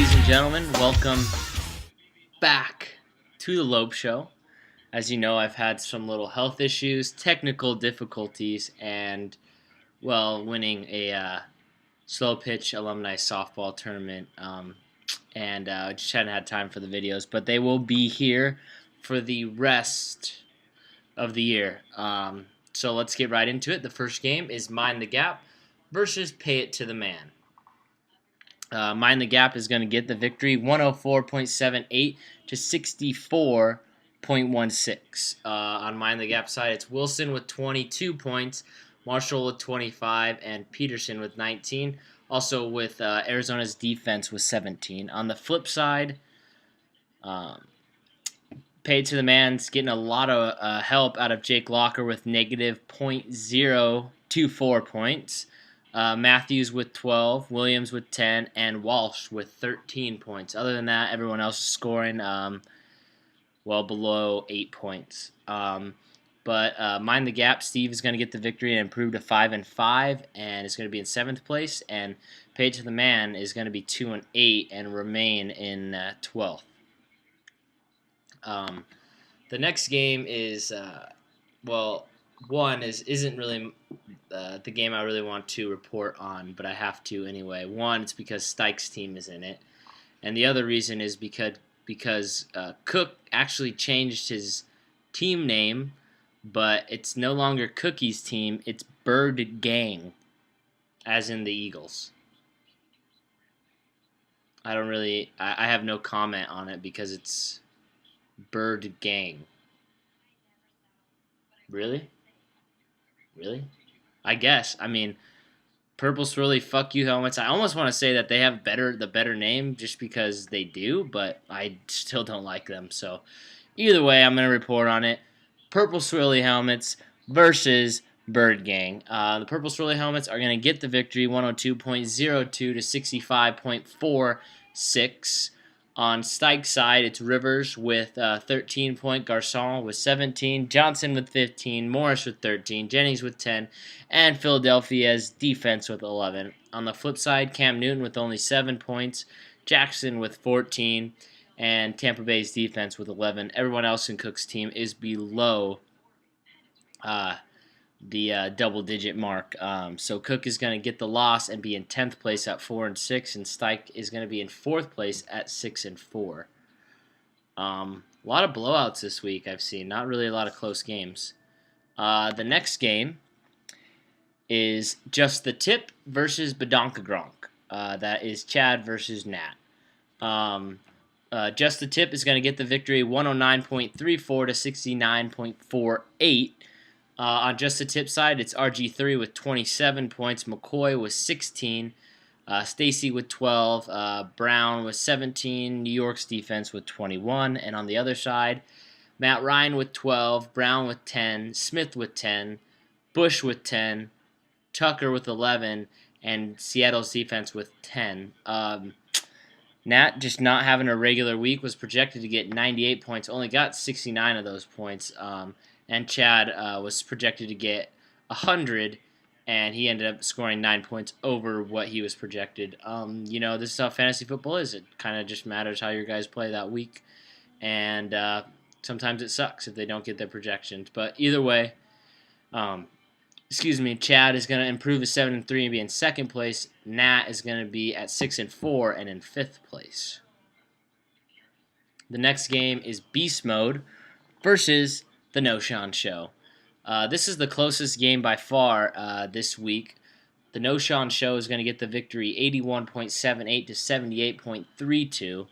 ladies and gentlemen. Welcome back to the Loeb Show. As you know, I've had some little health issues, technical difficulties, and, winning a slow pitch alumni softball tournament. And just hadn't had time for the videos, but they will be here for the rest of the year. So let's get right into it. The first game is Mind the Gap versus Pay It to the Man. Mind the Gap is going to get the victory, 104.78 to 64.16. On Mind the Gap side, it's Wilson with 22 points, Marshall with 25, and Peterson with 19. Also with Arizona's defense with 17. On the flip side, Pay It to the Man's getting a lot of help out of Jake Locker with negative .024 points. Matthews with 12, Williams with 10, and Walsh with 13 points. Other than that, everyone else is scoring well below 8 points. But Mind the Gap, Steve is going to get the victory and improve to 5-5, and is going to be in 7th place. And Pay It to the Man is going to be 2-8 and remain in 12th. The next game is one isn't really the game I really want to report on, but I have to anyway. One, it's because Stike's team is in it, and the other reason is because Cook actually changed his team name, but it's no longer Cookie's team. It's Bird Gang, as in the Eagles. I have no comment on it because it's Bird Gang. Really? I guess. I mean, Purple Swirly, fuck you helmets. I almost want to say that they have the better name just because they do, but I still don't like them. So either way, I'm going to report on it. Purple Swirly helmets versus Bird Gang. The Purple Swirly helmets are going to get the victory, 102.02 to 65.46. On Stike's side, it's Rivers with 13 points, Garcon with 17, Johnson with 15, Morris with 13, Jennings with 10, and Philadelphia's defense with 11. On the flip side, Cam Newton with only 7 points, Jackson with 14, and Tampa Bay's defense with 11. Everyone else in Cook's team is below the double-digit mark. So Cook is going to get the loss and be in 10th place at 4-6, and Stike is going to be in 4th place at 6-4. A lot of blowouts this week I've seen. Not really a lot of close games. The next game is Just the Tip versus Badonkagronk. That is Chad versus Nat. Just the Tip is going to get the victory, 109.34 to 69.48. On Just the Tip side, it's RG3 with 27 points, McCoy with 16, Stacy with 12, Brown with 17, New York's defense with 21. And on the other side, Matt Ryan with 12, Brown with 10, Smith with 10, Bush with 10, Tucker with 11, and Seattle's defense with 10. Nat, just not having a regular week, was projected to get 98 points, only got 69 of those points. And Chad was projected to get 100, and he ended up scoring 9 points over what he was projected. This is how fantasy football is. It kind of just matters how your guys play that week, and sometimes it sucks if they don't get their projections. But either way, Chad is going to improve to 7-3 and be in 2nd place. Nat is going to be at 6-4 and in 5th place. The next game is Beast Mode versus The No-Sean Show. This is the closest game by far this week. The No-Sean Show is going to get the victory, 81.78 to 78.32.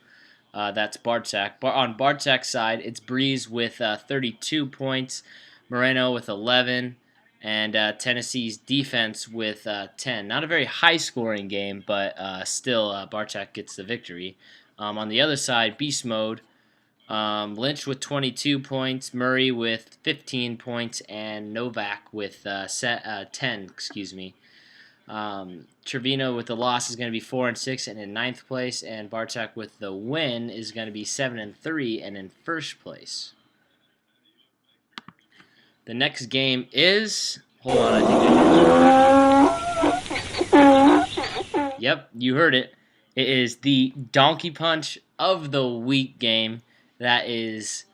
That's Bartzak. On Bartzak's side, it's Breeze with 32 points, Moreno with 11, and Tennessee's defense with 10. Not a very high-scoring game, but still Bartzak gets the victory. On the other side, Beast Mode, Lynch with 22 points, Murray with 15 points, and Novak with 10. Trevino with the loss is going to be 4-6 and in 9th place, and Bartek with the win is going to be 7-3 and in 1st place. The next game is, hold on, I think. Yep, you heard it. It is the Donkey Punch of the Week game. That is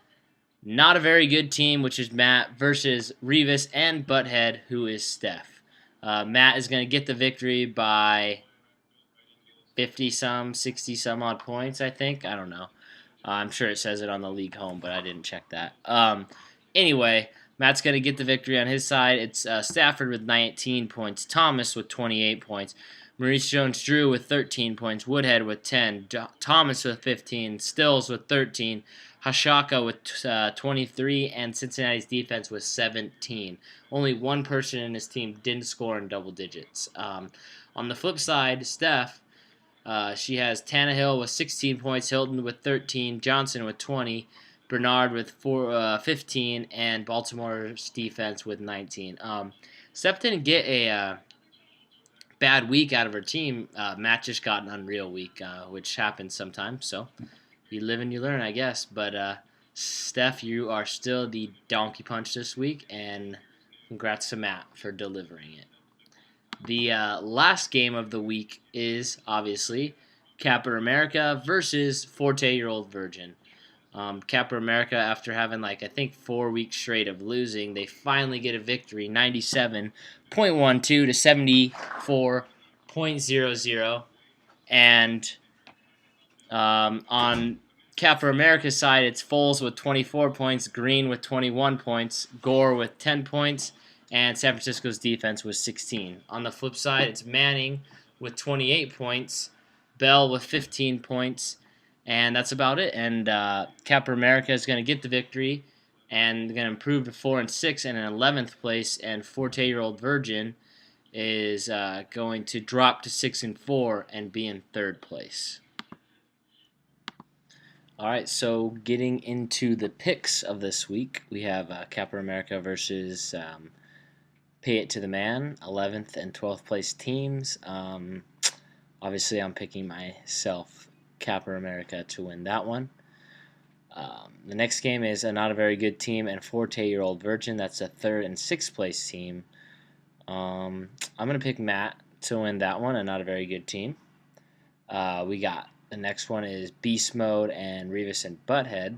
not a very good team, which is Matt, versus Revis and Butthead, who is Steph. Matt is going to get the victory by 50 some, 60 some odd points, I think. I don't know. I'm sure it says it on the league home, but I didn't check that. Anyway, Matt's going to get the victory on his side. It's Stafford with 19 points, Thomas with 28 points, Maurice Jones-Drew with 13 points, Woodhead with 10, Thomas with 15, Stills with 13, Hashaka with 23, and Cincinnati's defense with 17. Only one person in his team didn't score in double digits. On the flip side, Steph, she has Tannehill with 16 points, Hilton with 13, Johnson with 20, Bernard with 15, and Baltimore's defense with 19. Steph didn't get a bad week out of her team. Matt just got an unreal week, which happens sometimes. So you live and you learn, I guess. But Steph, you are still the donkey punch this week, and congrats to Matt for delivering it. The last game of the week is obviously Capper America versus 40-year-old Virgin. Capper America, after having I think 4 weeks straight of losing, they finally get a victory, 97.12 to 74.00. And on Capper America's side, it's Foles with 24 points, Green with 21 points, Gore with 10 points, and San Francisco's defense was 16. On the flip side, it's Manning with 28 points, Bell with 15 points, and that's about it. And Capper America is going to get the victory and going to improve to 4-6 and in 11th place. And 40-year-old Virgin is going to drop to 6-4 and be in 3rd place. All right, so getting into the picks of this week, we have Capper America versus Pay It to the Man, 11th and 12th place teams. Obviously, I'm picking myself, Capper America, to win that one. The next game is a not a very good team and 40-year-old Virgin. That's a 3rd and 6th place team. I'm going to pick Matt to win that one, a not a very good team. We got the next one is Beast Mode and Revis and Butthead.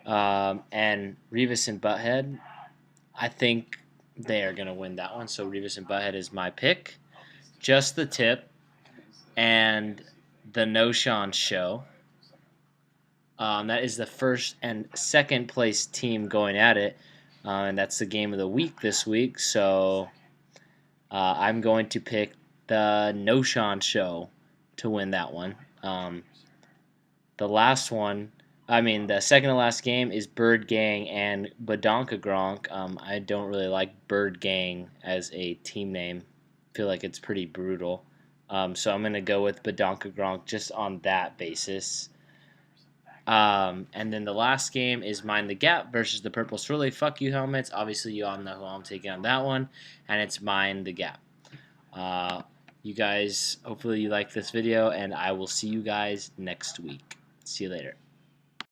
And Revis and Butthead, I think they are going to win that one. So Revis and Butthead is my pick. Just the Tip and the No Sean Show. That is the 1st and 2nd place team going at it. And that's the game of the week this week. So I'm going to pick the No Sean Show to win that one. The last one, the second to last game is Bird Gang and Badonka Gronk. I don't really like Bird Gang as a team name. I feel like it's pretty brutal. So I'm going to go with Badonka Gronk just on that basis. And then the last game is Mind the Gap versus the Purple Swirly Fuck You Helmets. Obviously, you all know who I'm taking on that one, and it's Mind the Gap. You guys, hopefully you like this video, and I will see you guys next week. See you later.